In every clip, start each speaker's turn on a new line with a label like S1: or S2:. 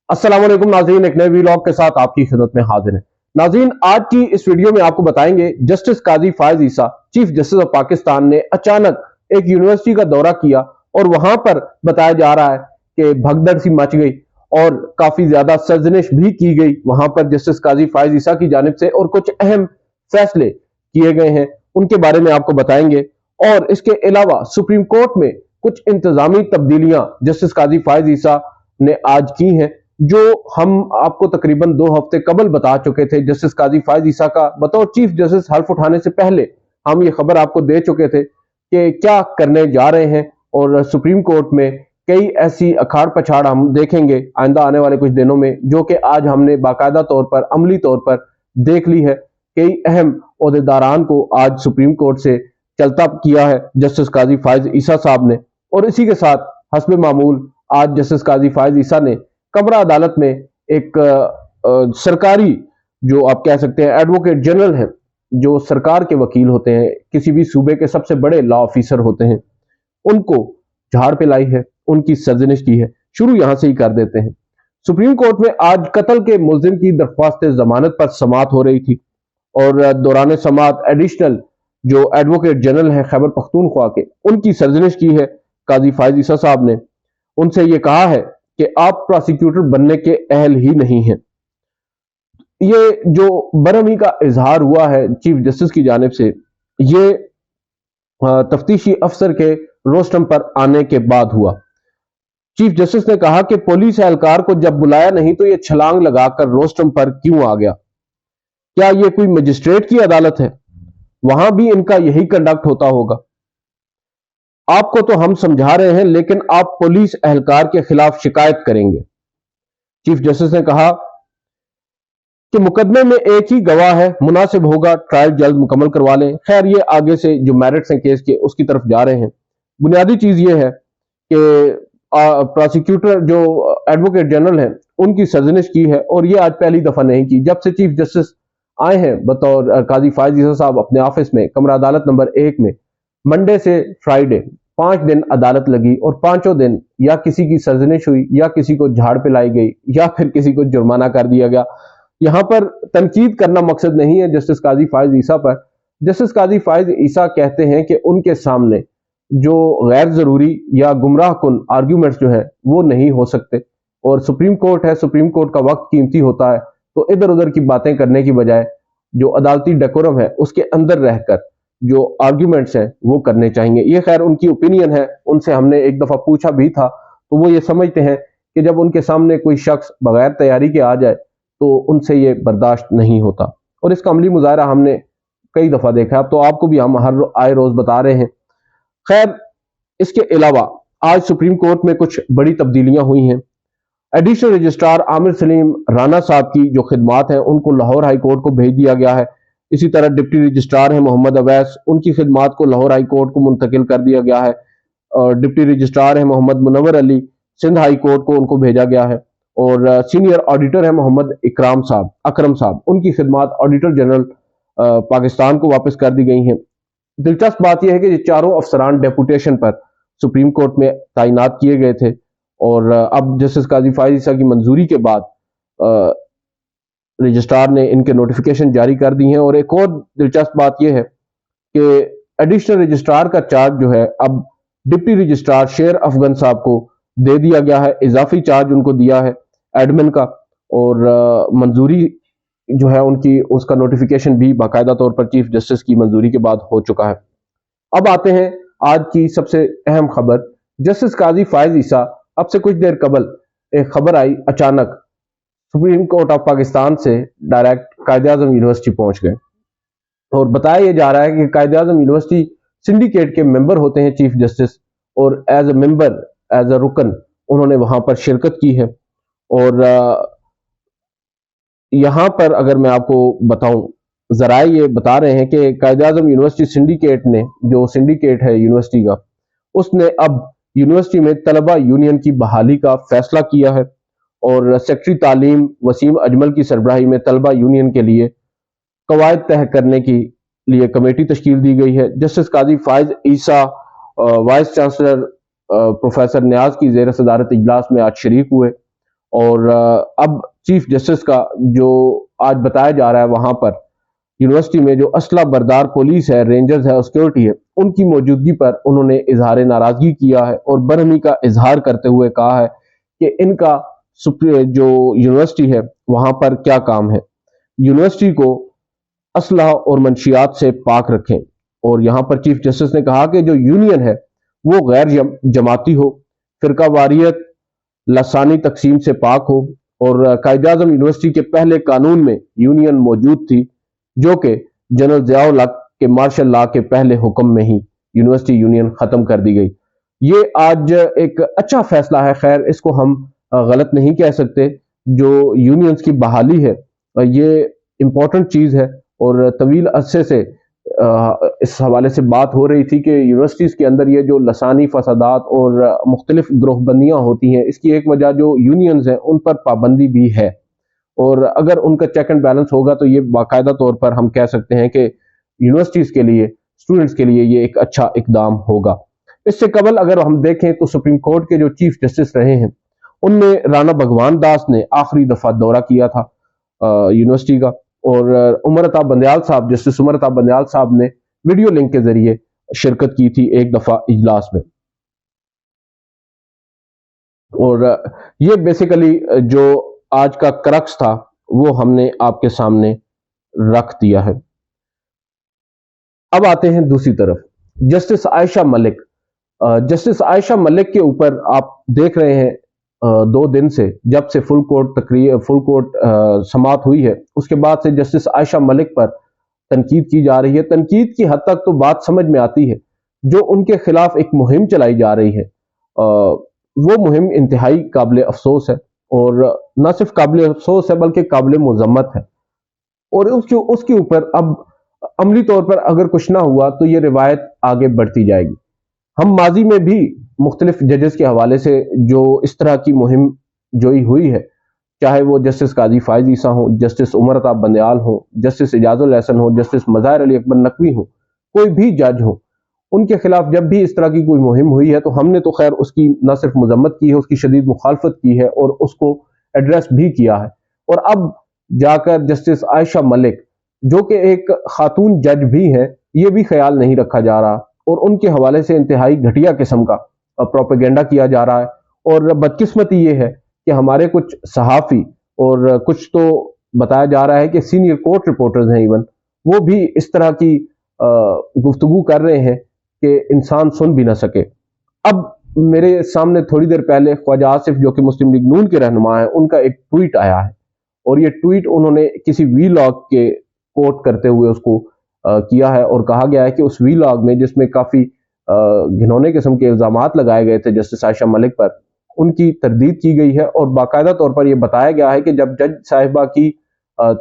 S1: अस्सलाम वालेकुम नाज़रीन, एक नए वीलॉग के साथ आपकी खिदमत में हाजिर है। नाज़रीन, आज की इस वीडियो में आपको बताएंगे justice Qazi Faez Isa chief justice of Pakistan ने अचानक एक यूनिवर्सिटी का दौरा किया और वहां पर बताया जा रहा है कि भगदड़ सी मच गई और काफी ज्यादा सर्जनिश भी की गई वहां पर जस्टिस काजी फायज ईसा की जानिब से, और कुछ अहम फैसले किए गए हैं, उनके बारे में आपको बताएंगे। और इसके अलावा सुप्रीम कोर्ट में कुछ इंतजामी तब्दीलियां जस्टिस काजी फायज ईसा ने आज की हैं, जो हम आपको तकरीबन 2 हफ्ते कबल बता चुके थे। जस्टिस काजी फायज ईसा का बतौर चीफ जस्टिस हल्फ उठाने से पहले हम ये खबर आपको दे चुके थे कि क्या करने जा रहे हैं, और सुप्रीम कोर्ट में कई ऐसी अखाड़ पछाड़ हम देखेंगे आइंदा आने वाले कुछ दिनों में, जो कि आज हमने बाकायदा तौर पर अमली तौर पर देख ली है। कई अहम ओहदेदारान को आज सुप्रीम कोर्ट से चलता किया है जस्टिस काजी फायज ईसा साहब ने, और इसी के साथ हस्ब मामूल आज जस्टिस काजी फायज ईसा ने कमरा अदालत में एक सरकारी, जो आप कह सकते हैं एडवोकेट जनरल है, जो सरकार के वकील होते हैं, किसी भी सूबे के सबसे बड़े लॉ ऑफिसर होते हैं, उनको झाड़ पे लाई है, उनकी सर्जनिश की है। शुरू यहां से ही कर देते हैं। सुप्रीम कोर्ट में आज कत्ल के मुलजिम की दरख्वास्त जमानत पर समाअत हो रही थी, और दौरान समाअत एडिशनल जो एडवोकेट जनरल है खैबर पख्तूनख्वा के, उनकी सर्जनिश की है काजी फायज ईसा साहब ने। उनसे ये कहा है कि आप प्रोसिक्यूटर बनने के अहल ही नहीं हैं। ये जो बरहमी का इजहार हुआ है चीफ जस्टिस की जानिब से, ये तफ्तीशी अफसर के रोस्टम पर आने के बाद हुआ। चीफ जस्टिस ने कहा कि पुलिस एहलकार को जब बुलाया नहीं तो ये छलांग लगाकर रोस्टम पर क्यों आ गया? क्या ये कोई मजिस्ट्रेट की अदालत है? वहां भी इनका यही कंडक्ट होता होगा। आपको तो हम समझा रहे हैं, लेकिन आप पुलिस एहलकार के खिलाफ शिकायत करेंगे। चीफ जस्टिस ने कहा कि मुकदमे में एक ही गवाह है, मुनासिब होगा ट्रायल जल्द मुकम्मल करवा लें। खैर, ये आगे से जो मेरिट्स हैं केस के, उसकी तरफ जा रहे हैं। बुनियादी चीज ये है कि प्रोसिक्यूटर जो एडवोकेट जनरल हैं, उनकी सर्जनिश की है, और ये आज पहली दफा नहीं की। जब से चीफ जस्टिस आए हैं बतौर काजी फायज ईसा साहब अपने ऑफिस में, कमरा अदालत नंबर 1 में, मंडे से फ्राइडे 5 दिन अदालत लगी, और पांचों दिन या किसी की सर्जनिश हुई, या किसी को झाड़ पे लाई गई, या फिर किसी को जुर्माना कर दिया गया। यहां पर तनकीद करना मकसद नहीं है जस्टिस काजी फायज ईसा पर। जस्टिस काजी फायज ईसा कहते हैं कि उनके सामने जो गैर जरूरी या गुमराह कुन आर्ग्यूमेंट्स जो है वो नहीं हो सकते, और सुप्रीम कोर्ट है, सुप्रीम कोर्ट का वक्त कीमती होता है, तो इधर उधर की बातें करने की बजाय जो अदालती डेकोरम है उसके अंदर रहकर जो आर्ग्यूमेंट्स हैं वो करने चाहिए। ये खैर उनकी ओपिनियन है, उनसे हमने एक दफा पूछा भी था, तो वो ये समझते हैं कि जब उनके सामने कोई शख्स बगैर तैयारी के आ जाए तो उनसे ये बर्दाश्त नहीं होता, और इसका अमली मुजाहरा हमने कई दफा देखा। अब तो आपको भी हम हर आए रोज बता रहे हैं। खैर, इसके अलावा आज सुप्रीम कोर्ट में कुछ बड़ी तब्दीलियां हुई हैं। एडिशनल रजिस्ट्रार आमिर सलीम राना साहब की जो खिदमात हैं उनको लाहौर हाई कोर्ट को भेज दिया गया है। इसी तरह डिप्टी रजिस्ट्रार हैं मोहम्मद अवैस, उनकी खिदमात को लाहौर हाई कोर्ट को मुंतकिल कर दिया गया है। और डिप्टी रजिस्ट्रार हैं मोहम्मद मुनव्वर अली, सिंध हाई कोर्ट को उनको भेजा गया है। और सीनियर ऑडिटर है मोहम्मद अकरम साहब, उनकी खिदमात ऑडिटर जनरल पाकिस्तान को वापस कर दी गई हैं। दिलचस्प बात यह है कि ये चारों अफसरान डेपुटेशन पर सुप्रीम कोर्ट में तैनात किए गए थे, और अब जस्टिस काजी फायज ईसा की मंजूरी के बाद रजिस्ट्रार ने इनके नोटिफिकेशन जारी कर दी हैं। और एक और दिलचस्प बात यह है कि एडिशनल रजिस्ट्रार का चार्ज जो है अब डिप्टी रजिस्ट्रार शेर अफगन साहब को दे दिया गया है। इजाफी चार्ज उनको दिया है एडमिन का, और मंजूरी जो है उनकी, उसका नोटिफिकेशन भी बाकायदा तौर पर चीफ जस्टिस की मंजूरी के बाद हो चुका है। अब आते हैं आज की सबसे अहम खबर। जस्टिस काजी फायज ईसा अब से कुछ देर कबल एक खबर आई, अचानक सुप्रीम कोर्ट ऑफ पाकिस्तान से डायरेक्ट कायद-ए-आज़म यूनिवर्सिटी पहुंच गए, और बताया यह जा रहा है कि कायद-ए-आज़म यूनिवर्सिटी सिंडिकेट के मेंबर होते हैं चीफ जस्टिस, और as a member, as a रुकन उन्होंने वहां पर शिरकत की है। और यहां पर अगर मैं आपको बताऊं, जराए ये बता रहे हैं कि कायद-ए-आज़म यूनिवर्सिटी सिंडिकेट ने, जो सिंडिकेट है यूनिवर्सिटी का, उसने अब यूनिवर्सिटी में तलबा यूनियन की बहाली का फैसला किया है, और सेक्रेटरी तालीम वसीम अजमल की सरबराही में तलबा यूनियन के लिए कवायद तय करने की लिए कमेटी तश्कील दी गई है। जस्टिस काजी फायज ईसा वाइस चांसलर प्रोफेसर न्याज की जेर सदारत इजलास में आज शरीक हुए, اور اب چیف جسٹس کا جو آج بتایا جا رہا ہے وہاں پر یونیورسٹی میں جو اسلحہ بردار پولیس ہے، رینجرز ہے، سیکورٹی ہے، ان کی موجودگی پر انہوں نے اظہار ناراضگی کیا ہے اور برہمی کا اظہار کرتے ہوئے کہا ہے کہ ان کا جو یونیورسٹی ہے وہاں پر کیا کام ہے، یونیورسٹی کو اسلحہ اور منشیات سے پاک رکھیں۔ اور یہاں پر چیف جسٹس نے کہا کہ جو یونین ہے وہ غیر جماعتی ہو، فرقہ واریت لسانی تقسیم سے پاک ہو، اور قائد اعظم یونیورسٹی کے پہلے قانون میں یونین موجود تھی، جو کہ جنرل ضیاء الحق کے مارشل لا کے پہلے حکم میں ہی یونیورسٹی یونین ختم کر دی گئی۔ یہ آج ایک اچھا فیصلہ ہے، خیر اس کو ہم غلط نہیں کہہ سکتے۔ جو یونینز کی بحالی ہے یہ امپورٹنٹ چیز ہے، اور طویل عرصے سے اس حوالے سے بات ہو رہی تھی کہ یونیورسٹیز کے اندر یہ جو لسانی فسادات اور مختلف گروہ بندیاں ہوتی ہیں، اس کی ایک وجہ جو یونینز ہیں ان پر پابندی بھی ہے، اور اگر ان کا چیک اینڈ بیلنس ہوگا تو یہ باقاعدہ طور پر ہم کہہ سکتے ہیں کہ یونیورسٹیز کے لیے، اسٹوڈنٹس کے لیے یہ ایک اچھا اقدام ہوگا۔ اس سے قبل اگر ہم دیکھیں تو سپریم کورٹ کے جو چیف جسٹس رہے ہیں ان میں رانا بھگوان داس نے آخری دفعہ دورہ کیا تھا یونیورسٹی کا، اور عمر بندیال صاحب، جسٹس عمر بندیال صاحب نے ویڈیو لنک کے ذریعے شرکت کی تھی ایک دفعہ اجلاس میں۔ اور یہ بیسیکلی جو آج کا کرکس تھا وہ ہم نے آپ کے سامنے رکھ دیا ہے۔ اب آتے ہیں دوسری طرف، جسٹس عائشہ ملک۔ جسٹس عائشہ ملک کے اوپر آپ دیکھ رہے ہیں 2 دن سے، جب سے فل کورٹ سماعت ہوئی ہے اس کے بعد سے جسٹس عائشہ ملک پر تنقید کی جا رہی ہے۔ تنقید کی حد تک تو بات سمجھ میں آتی ہے، جو ان کے خلاف ایک مہم چلائی جا رہی ہے وہ مہم انتہائی قابل افسوس ہے، اور نہ صرف قابل افسوس ہے بلکہ قابل مذمت ہے، اور اس کے اوپر اب عملی طور پر اگر کچھ نہ ہوا تو یہ روایت آگے بڑھتی جائے گی۔ ہم ماضی میں بھی مختلف ججز کے حوالے سے جو اس طرح کی مہم جوئی ہوئی ہے، چاہے وہ جسٹس قاضی فائز عیسیٰ ہوں، جسٹس عمر عطا بندیال ہوں، جسٹس اعجاز الحسن ہوں، جسٹس مظاہر علی اکبر نقوی ہوں، کوئی بھی جج ہو، ان کے خلاف جب بھی اس طرح کی کوئی مہم ہوئی ہے تو ہم نے تو خیر اس کی نہ صرف مذمت کی ہے، اس کی شدید مخالفت کی ہے اور اس کو ایڈریس بھی کیا ہے۔ اور اب جا کر جسٹس عائشہ ملک، جو کہ ایک خاتون جج بھی ہیں، یہ بھی خیال نہیں رکھا جا رہا، اور ان کے حوالے سے انتہائی گھٹیا قسم کا پروپیگنڈا کیا جا رہا ہے۔ اور بدقسمتی یہ ہے کہ ہمارے کچھ صحافی اور کچھ تو بتایا جا رہا ہے کہ سینئر کورٹ رپورٹرز ہیں ایون، وہ بھی اس طرح کی گفتگو کر رہے ہیں کہ انسان سن بھی نہ سکے۔ اب میرے سامنے تھوڑی دیر پہلے خواجہ آصف جو کہ مسلم لیگ نون کے رہنما ہیں، ان کا ایک ٹویٹ آیا ہے، اور یہ ٹویٹ انہوں نے کسی وی لاگ کے کوٹ کرتے ہوئے اس کو کیا ہے، اور کہا گیا ہے کہ اس وی لاگ میں، جس میں کافی گھنونے قسم کے الزامات لگائے گئے تھے جسٹس عائشہ ملک پر، ان کی تردید کی گئی ہے، اور باقاعدہ طور پر یہ بتایا گیا ہے کہ جب جج صاحبہ کی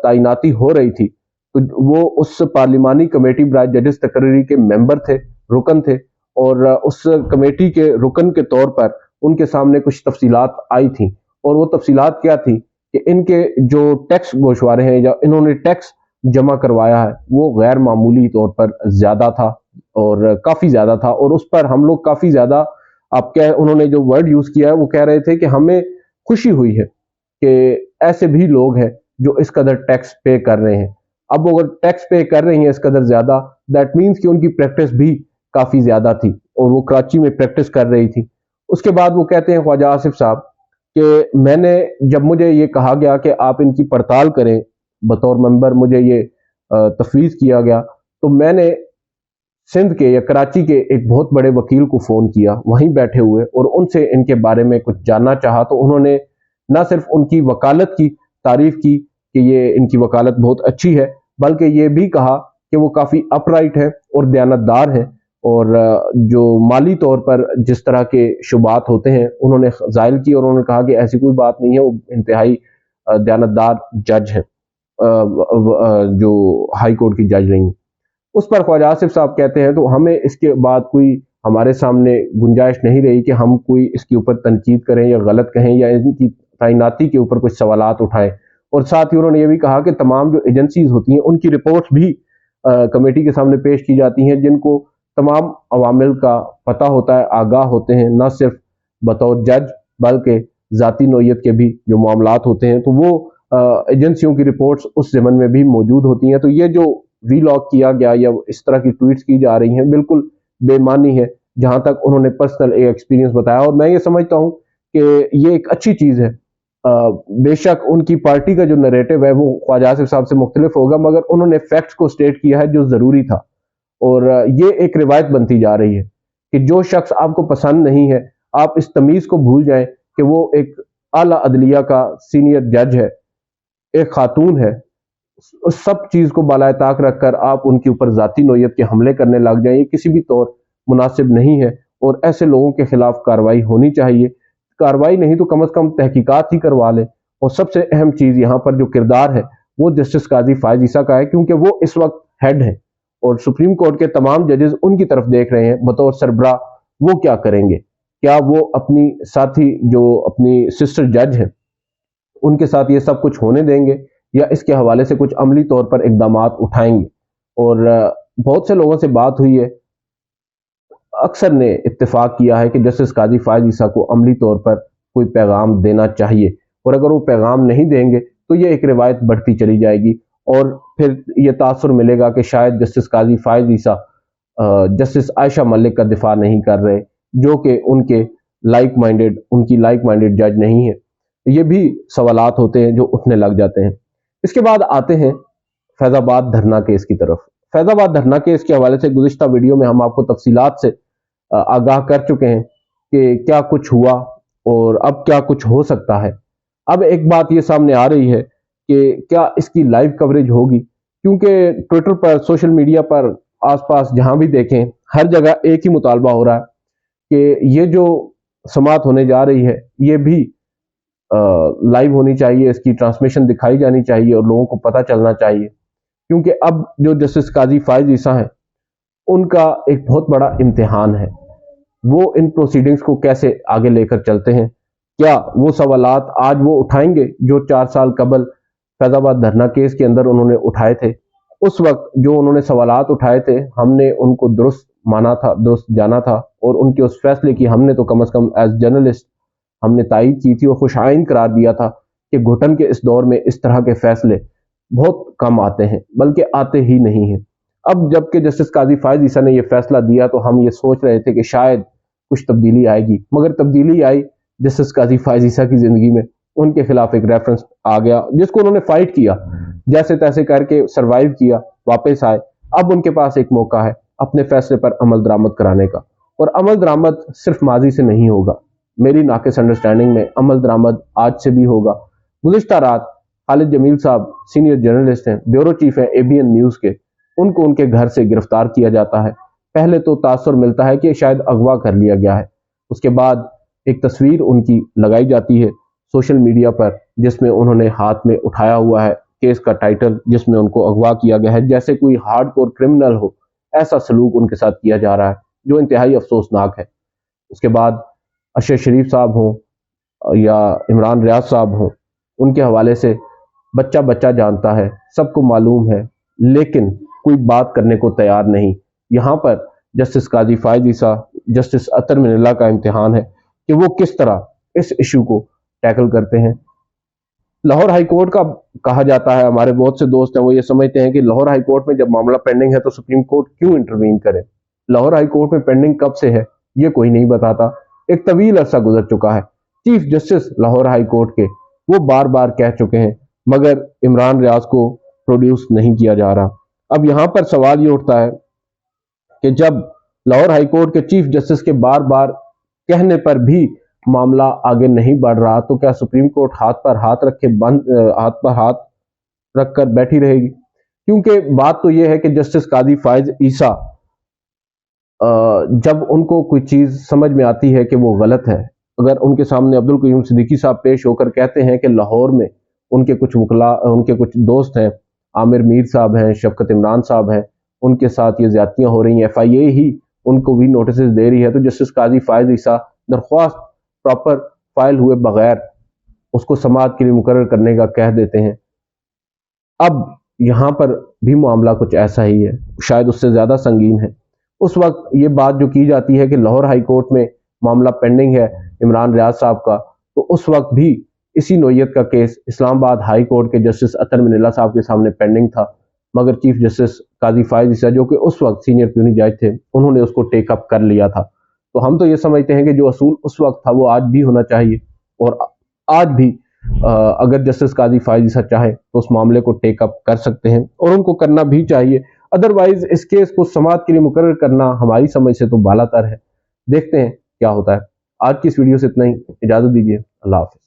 S1: تعیناتی ہو رہی تھی تو وہ اس پارلیمانی کمیٹی برائے ججز تقرری کے ممبر تھے، رکن تھے، اور اس کمیٹی کے رکن کے طور پر ان کے سامنے کچھ تفصیلات آئی تھیں، اور وہ تفصیلات کیا تھیں کہ ان کے جو ٹیکس گوشوارے ہیں یا انہوں نے ٹیکس جمع کروایا ہے وہ غیر معمولی طور پر زیادہ تھا، اور کافی زیادہ تھا، اور اس پر ہم لوگ کافی زیادہ انہوں نے جو ورڈ یوز کیا ہے وہ کہہ رہے تھے کہ ہمیں خوشی ہوئی ہے کہ ایسے بھی لوگ ہیں جو اس قدر ٹیکس پے کر رہے ہیں۔ اب اگر ٹیکس پے کر رہی ہیں اس قدر زیادہ، دیٹ مینس کہ ان کی پریکٹس بھی کافی زیادہ تھی، اور وہ کراچی میں پریکٹس کر رہی تھی۔ اس کے بعد وہ کہتے ہیں خواجہ آصف صاحب کہ جب مجھے یہ کہا گیا کہ آپ ان کی پڑتال کریں، بطور ممبر مجھے یہ تفویض کیا گیا، تو میں نے سندھ کے یا کراچی کے ایک بہت بڑے وکیل کو فون کیا وہیں بیٹھے ہوئے، اور ان سے ان کے بارے میں کچھ جاننا چاہا، تو انہوں نے نہ صرف ان کی وکالت کی تعریف کی کہ یہ ان کی وکالت بہت اچھی ہے، بلکہ یہ بھی کہا کہ وہ کافی اپ رائٹ ہے اور دیانتدار ہیں، اور جو مالی طور پر جس طرح کے شبہات ہوتے ہیں انہوں نے زائل کی، اور انہوں نے کہا کہ ایسی کوئی بات نہیں ہے، وہ انتہائی دیانتدار جج ہیں، جو ہائی کورٹ کی جج رہی ہیں۔ اس پر خواجہ آصف صاحب کہتے ہیں تو ہمیں اس کے بعد کوئی ہمارے سامنے گنجائش نہیں رہی کہ ہم کوئی اس کے اوپر تنقید کریں یا غلط کہیں یا ان کی تعیناتی کے اوپر کچھ سوالات اٹھائیں، اور ساتھ ہی انہوں نے یہ بھی کہا کہ تمام جو ایجنسیز ہوتی ہیں ان کی رپورٹس بھی کمیٹی کے سامنے پیش کی جاتی ہیں، جن کو تمام عوامل کا پتہ ہوتا ہے، آگاہ ہوتے ہیں، نہ صرف بطور جج بلکہ ذاتی नौयत के भी जो मामलात होते हैं तो वो एजेंसियों की रिपोर्ट्स उस ज़मन में भी मौजूद होती हैं। तो ये जो वीलॉग किया गया या इस तरह की ट्वीट्स की जा रही हैं बिल्कुल बेमानी है, जहाँ तक उन्होंने पर्सनल एक एक्सपीरियंस बताया। और मैं ये समझता हूँ कि ये एक अच्छी चीज़ है। बेशक उनकी पार्टी का जो नैरेटिव है वो ख्वाजा आसिफ साहब से मुख्तलिफ होगा, मगर उन्होंने फैक्ट्स को स्टेट किया है जो ज़रूरी था। और ये एक रिवायत बनती जा रही है कि जो शख्स आपको पसंद नहीं है, आप इस तमीज़ को भूल जाएं कि वो एक आला अदलिया का सीनियर जज है, एक खातून है। उस सब चीज़ को बालाए ताक रखकर आप उनके ऊपर ज़ाती नौयत के हमले करने लग जाएं, ये किसी भी तौर मुनासिब नहीं है। और ऐसे लोगों के खिलाफ कार्रवाई होनी चाहिए। कार्रवाई नहीं तो कम अज़ कम तहकीकात ही करवा लें। और सबसे अहम चीज़ यहाँ पर जो किरदार है वो जस्टिस काजी फायज ईसा का है, क्योंकि वो इस वक्त हेड है और सुप्रीम कोर्ट के तमाम जजेस उनकी तरफ देख रहे हैं बतौर सरबरा। वो क्या करेंगे? क्या वो अपनी साथी जो अपनी सिस्टर जज हैं उनके साथ ये सब कुछ होने देंगे, या इसके हवाले से कुछ अमली तौर पर इकदामात उठाएंगे? और बहुत से लोगों से बात हुई है, अक्सर ने इत्तेफाक किया है कि जस्टिस काजी फायज ईसा को अमली तौर पर कोई पैगाम देना चाहिए। और अगर वो पैगाम नहीं देंगे तो ये एक रिवायत बढ़ती चली जाएगी और फिर ये तासुर मिलेगा कि शायद जस्टिस काजी फायज ईसा जस्टिस आयशा मलिक का दिफा नहीं कर रहे, जो कि उनकी लाइक माइंडेड जज नहीं है। ये भी सवालात होते हैं जो उठने लग जाते हैं। इसके बाद आते हैं फैजाबाद धरना केस की तरफ। फैजाबाद धरना केस के हवाले से गुज़िश्ता वीडियो में हम आपको तफसीलात से आगाह कर चुके हैं कि क्या कुछ हुआ और अब क्या कुछ हो सकता है। अब एक बात ये सामने आ रही है कि क्या इसकी लाइव कवरेज होगी, क्योंकि ट्विटर पर, सोशल मीडिया पर, आसपास जहां भी देखें हर जगह एक ही मुतालबा हो रहा है कि ये जो समात होने जा रही है ये भी लाइव होनी चाहिए, इसकी ट्रांसमिशन दिखाई जानी चाहिए और लोगों को पता चलना चाहिए। क्योंकि अब जो जस्टिस काजी फायज ईसा हैं उनका एक बहुत बड़ा इम्तिहान है, वो इन प्रोसीडिंग्स को कैसे आगे लेकर चलते हैं। क्या वो सवालात आज वो उठाएंगे जो 4 साल कबल फैजाबाद धरना केस के अंदर उन्होंने उठाए थे? उस वक्त जो उन्होंने सवालात उठाए थे हमने उनको दुरुस्त माना था, दुरुस्त जाना था, और उनके उस फैसले की हमने तो कम अज़ कम एज जर्नलिस्ट हमने तायीद की थी और खुशाइन करार दिया था कि घुटन के इस दौर में इस तरह के फैसले बहुत कम आते हैं, बल्कि आते ही नहीं हैं। अब जबकि जस्टिस काजी फायज ईसा ने यह फैसला दिया तो हम ये सोच रहे थे कि शायद कुछ तब्दीली आएगी, मगर तब्दीली आई जस्टिस काजी फायज ईसा की जिंदगी में। उनके खिलाफ एक रेफरेंस आ गया जिसको उन्होंने फाइट किया, जैसे तैसे करके सरवाइव किया, वापस आए। अब उनके पास एक मौका है अपने फैसले पर अमल दरामद कराने का, और अमल दरामद सिर्फ माजी से नहीं होगा। मेरी नाकिस अंडरस्टैंडिंग में अमल दरामद आज से भी होगा। गुज़िश्ता रात खालिद जमील साहब सीनियर जर्नलिस्ट हैं, ब्यूरो चीफ हैं ABN न्यूज़ के, उनको उनके घर से गिरफ्तार किया जाता है। पहले तो तासुर मिलता है कि शायद अगवा कर लिया गया है, उसके बाद एक तस्वीर उनकी लगाई जाती है सोशल मीडिया पर जिसमें उन्होंने हाथ में उठाया हुआ है केस का टाइटल, जिसमें उनको अगवा किया गया है, जैसे कोई हार्डकोर क्रिमिनल हो। ऐसा सलूक उनके साथ किया जा रहा है जो इंतहाई अफसोसनाक है। उसके बाद अरशद शरीफ साहब हों या इमरान रियाज साहब हों, उनके हवाले से बच्चा बच्चा जानता है, सबको मालूम है, लेकिन कोई बात करने को तैयार नहीं। यहाँ पर जस्टिस काजी फायज ईसा, जस्टिस अतर मिनल्ला का इम्तिहान है कि वो किस तरह इस इशू को टैकल करते हैं। लाहौर हाई कोर्ट का कहा जाता है, हमारे बहुत से दोस्त हैं वो ये समझते हैं कि लाहौर हाई कोर्ट में जब मामला पेंडिंग है तो सुप्रीम कोर्ट क्यों इंटरवीन करे। लाहौर हाई कोर्ट में पेंडिंग कब से है ये कोई नहीं बताता, एक तवील अरसा गुजर चुका है। Chief justice Lahore high court के वो बार बार कह चुके हैं, मगर इमरान रियाज को प्रोड्यूस नहीं किया जा रहा। अब यहाँ पर सवाल ये उठता है कि जब लाहौर हाई कोर्ट के चीफ जस्टिस के बार बार कहने पर भी मामला आगे नहीं बढ़ रहा, तो क्या सुप्रीम कोर्ट हाथ पर हाथ रखकर बैठी रहेगी? क्योंकि बात तो यह है कि जस्टिस काजी फायज ईसा जब उनको कोई चीज समझ में आती है कि वो गलत है, अगर उनके सामने अब्दुल कयूम सिद्दीकी साहब पेश होकर कहते हैं कि लाहौर में उनके कुछ वकला, उनके कुछ दोस्त हैं, आमिर मीर साहब हैं, शफकत इमरान साहब हैं, उनके साथ ये ज्यादतियां हो रही हैं, FIA ही उनको भी नोटिस दे रही है, तो जस्टिस काजी फायज ईसा दरख्वास्त प्रॉपर फाइल हुए बगैर उसको समाअत के लिए मुकर्रर करने का कह देते हैं। अब यहाँ पर भी मामला कुछ ऐसा ही है, शायद उससे ज्यादा संगीन है। उस वक्त ये बात जो की जाती है कि लाहौर हाई कोर्ट में मामला पेंडिंग है इमरान रियाज साहब का, तो उस वक्त भी इसी नोयत का केस इस्लामाबाद हाई कोर्ट के जस्टिस अतर मिनल्ला साहब के सामने पेंडिंग था, मगर चीफ जस्टिस काजी फायज ईसा जो कि उस वक्त सीनियर प्यूनी जज थे, उन्होंने उसको टेक अप कर लिया था। तो हम तो ये समझते हैं कि जो असूल उस वक्त था वो आज भी होना चाहिए, और आज भी अगर जस्टिस काजी फायज ईसा चाहे तो उस मामले को टेक अप कर सकते हैं, और उनको करना भी चाहिए। अदरवाइज इस केस को समाअत के लिए मुकर्रर करना हमारी समझ से तो बालातर है। देखते हैं क्या होता है। आज की इस वीडियो से इतना ही, इजाजत दीजिए, अल्लाह हाफिज।